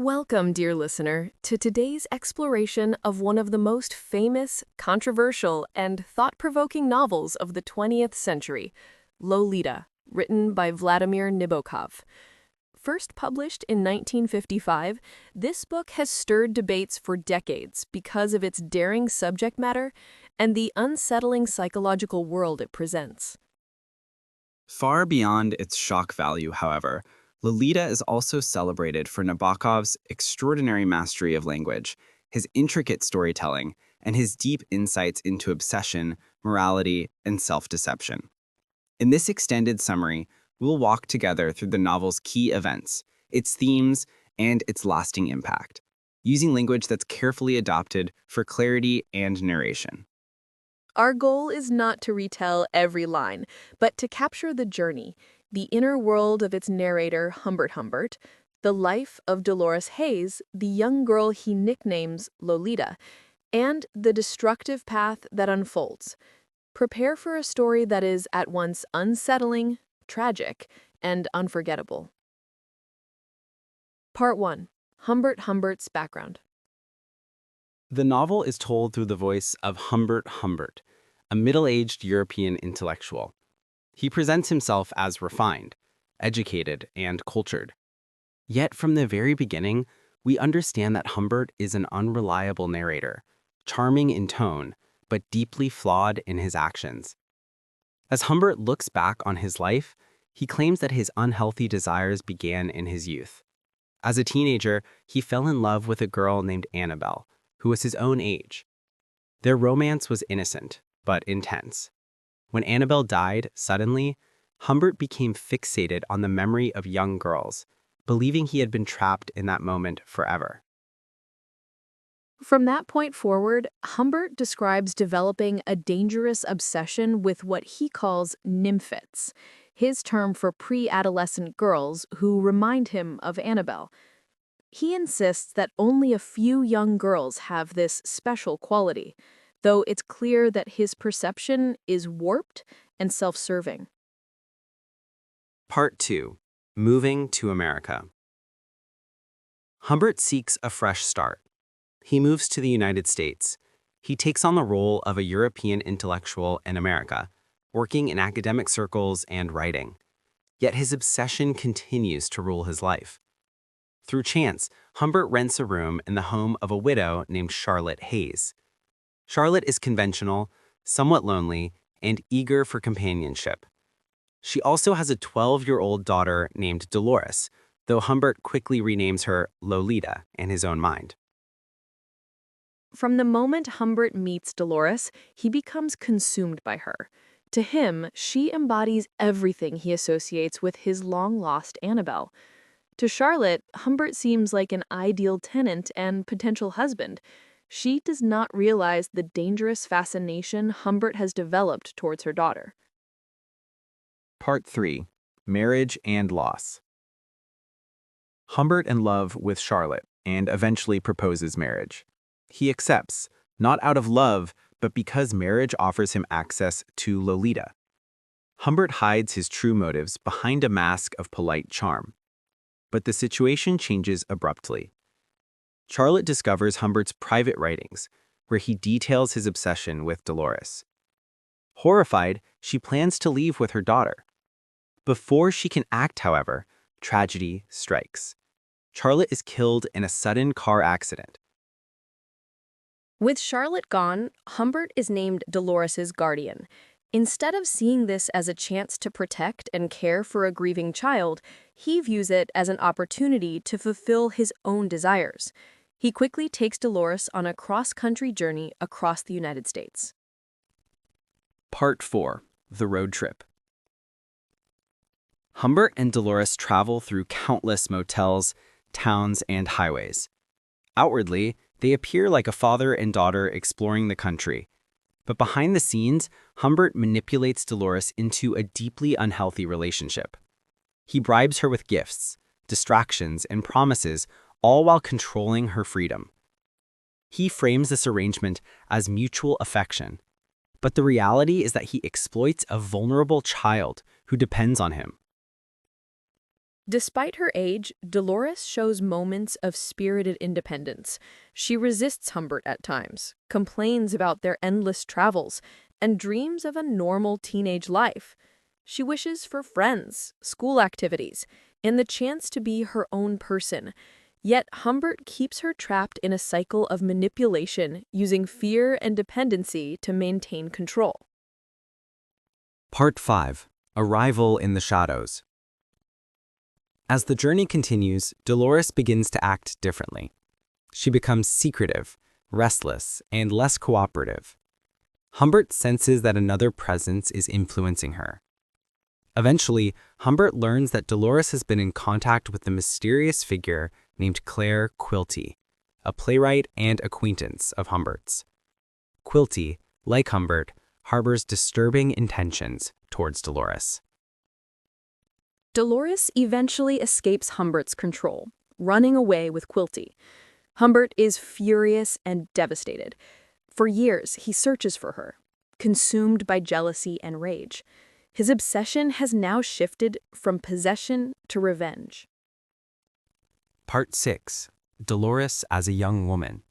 Welcome, dear listener, to today's exploration of one of the most famous, controversial, and thought-provoking novels of the 20th century, Lolita, written by Vladimir Nabokov. First published in 1955, this book has stirred debates for decades because of its daring subject matter and the unsettling psychological world it presents. Far beyond its shock value, however, Lolita is also celebrated for Nabokov's extraordinary mastery of language, his intricate storytelling, and his deep insights into obsession, morality, and self-deception. In this extended summary, we'll walk together through the novel's key events, its themes, and its lasting impact, using language that's carefully adopted for clarity and narration. Our goal is not to retell every line, but to capture the journey, the inner world of its narrator, Humbert, the life of Dolores Hayes, the young girl he nicknames Lolita, and the destructive path that unfolds. Prepare for a story that is at once unsettling, tragic, and unforgettable. Part 1. Humbert's background. The novel is told through the voice of Humbert, a middle-aged European intellectual. He presents himself as refined, educated, and cultured. Yet from the very beginning, we understand that Humbert is an unreliable narrator, charming in tone, but deeply flawed in his actions. As Humbert looks back on his life, he claims that his unhealthy desires began in his youth. As a teenager, he fell in love with a girl named Annabelle, who was his own age. Their romance was innocent, but intense. When Annabelle died suddenly, Humbert became fixated on the memory of young girls, believing he had been trapped in that moment forever. From that point forward, Humbert describes developing a dangerous obsession with what he calls nymphets, his term for pre-adolescent girls who remind him of Annabelle. He insists that only a few young girls have this special quality, though it's clear that his perception is warped and self-serving. Part 2. Moving to America. Humbert seeks a fresh start. He moves to the United States. He takes on the role of a European intellectual in America, working in academic circles and writing. Yet his obsession continues to rule his life. Through chance, Humbert rents a room in the home of a widow named Charlotte Hayes. Charlotte is conventional, somewhat lonely, and eager for companionship. She also has a 12-year-old daughter named Dolores, though Humbert quickly renames her Lolita in his own mind. From the moment Humbert meets Dolores, he becomes consumed by her. To him, she embodies everything he associates with his long-lost Annabelle. To Charlotte, Humbert seems like an ideal tenant and potential husband. She does not realize the dangerous fascination Humbert has developed towards her daughter. Part 3. Marriage and Loss. Humbert in love with Charlotte and eventually proposes marriage. He accepts, not out of love, but because marriage offers him access to Lolita. Humbert hides his true motives behind a mask of polite charm. But the situation changes abruptly. Charlotte discovers Humbert's private writings, where he details his obsession with Dolores. Horrified, she plans to leave with her daughter. Before she can act, however, tragedy strikes. Charlotte is killed in a sudden car accident. With Charlotte gone, Humbert is named Dolores's guardian. Instead of seeing this as a chance to protect and care for a grieving child, he views it as an opportunity to fulfill his own desires. He quickly takes Dolores on a cross-country journey across the United States. Part 4. The Road Trip. Humbert and Dolores travel through countless motels, towns, and highways. Outwardly, they appear like a father and daughter exploring the country. But behind the scenes, Humbert manipulates Dolores into a deeply unhealthy relationship. He bribes her with gifts, distractions, and promises, all while controlling her freedom. He frames this arrangement as mutual affection, but the reality is that he exploits a vulnerable child who depends on him. Despite her age, Dolores shows moments of spirited independence. She resists Humbert at times, complains about their endless travels, and dreams of a normal teenage life. She wishes for friends, school activities, and the chance to be her own person. Yet Humbert keeps her trapped in a cycle of manipulation, using fear and dependency to maintain control. Part 5. Arrival in the Shadows. As the journey continues, Dolores begins to act differently. She becomes secretive, restless, and less cooperative. Humbert senses that another presence is influencing her. Eventually, Humbert learns that Dolores has been in contact with the mysterious figure named Claire Quilty, a playwright and acquaintance of Humbert's. Quilty, like Humbert, harbors disturbing intentions towards Dolores. Dolores eventually escapes Humbert's control, running away with Quilty. Humbert is furious and devastated. For years, he searches for her, consumed by jealousy and rage. His obsession has now shifted from possession to revenge. Part 6. Dolores as a young woman.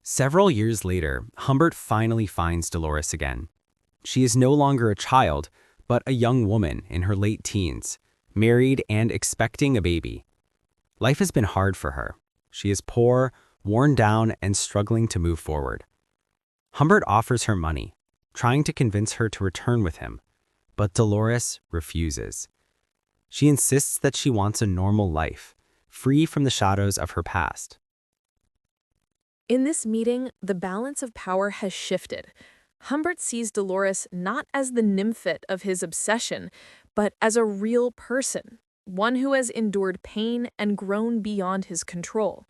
Several years later, Humbert finally finds Dolores again. She is no longer a child, but a young woman in her late teens, married and expecting a baby. Life has been hard for her. She is poor, worn down, and struggling to move forward. Humbert offers her money, trying to convince her to return with him, but Dolores refuses. She insists that she wants a normal life, free from the shadows of her past. In this meeting, the balance of power has shifted. Humbert sees Dolores not as the nymphette of his obsession, but as a real person, one who has endured pain and grown beyond his control.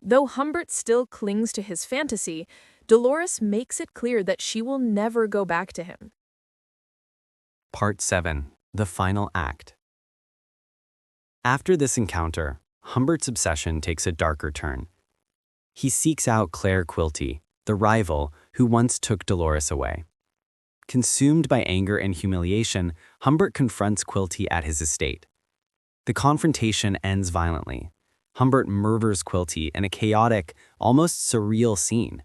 Though Humbert still clings to his fantasy, Dolores makes it clear that she will never go back to him. Part 7. The Final Act. After this encounter, Humbert's obsession takes a darker turn. He seeks out Claire Quilty, the rival who once took Dolores away. Consumed by anger and humiliation, Humbert confronts Quilty at his estate. The confrontation ends violently. Humbert murders Quilty in a chaotic, almost surreal scene.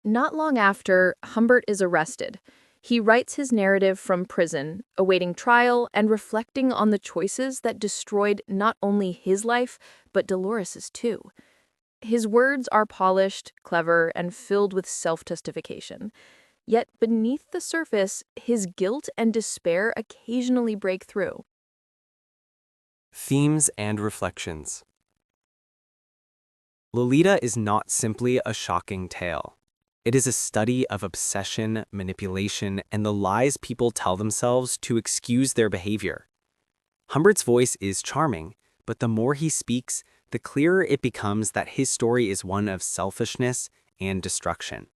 Not long after, Humbert is arrested. He writes his narrative from prison, awaiting trial and reflecting on the choices that destroyed not only his life, but Dolores's too. His words are polished, clever, and filled with self-justification. Yet beneath the surface, his guilt and despair occasionally break through. Themes and reflections. Lolita is not simply a shocking tale. It is a study of obsession, manipulation, and the lies people tell themselves to excuse their behavior. Humbert's voice is charming, but the more he speaks, the clearer it becomes that his story is one of selfishness and destruction.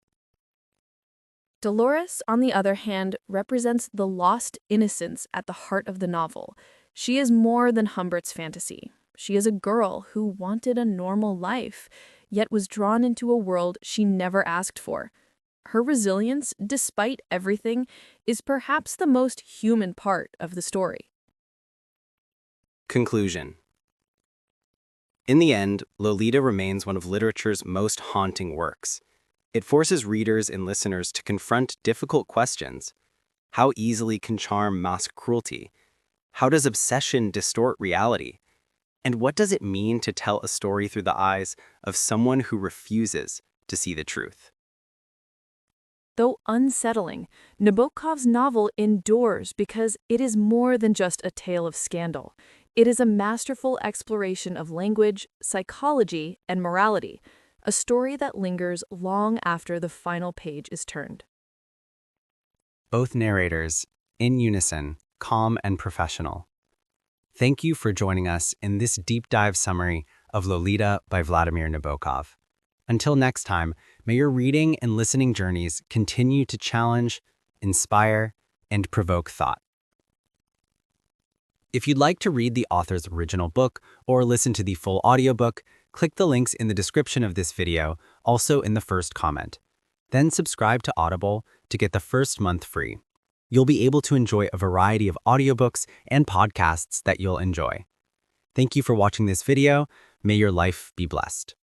Dolores, on the other hand, represents the lost innocence at the heart of the novel. She is more than Humbert's fantasy. She is a girl who wanted a normal life, yet was drawn into a world she never asked for. Her resilience, despite everything, is perhaps the most human part of the story. Conclusion. In the end, Lolita remains one of literature's most haunting works. It forces readers and listeners to confront difficult questions. How easily can charm mask cruelty? How does obsession distort reality? And what does it mean to tell a story through the eyes of someone who refuses to see the truth? Though unsettling, Nabokov's novel endures because it is more than just a tale of scandal. It is a masterful exploration of language, psychology, and morality, a story that lingers long after the final page is turned. Both narrators, in unison, calm and professional. Thank you for joining us in this deep dive summary of Lolita by Vladimir Nabokov. Until next time, may your reading and listening journeys continue to challenge, inspire, and provoke thought. If you'd like to read the author's original book or listen to the full audiobook, click the links in the description of this video, also in the first comment. Then subscribe to Audible to get the first month free. you'll be able to enjoy a variety of audiobooks and podcasts that you'll enjoy. Thank you for watching this video. May your life be blessed.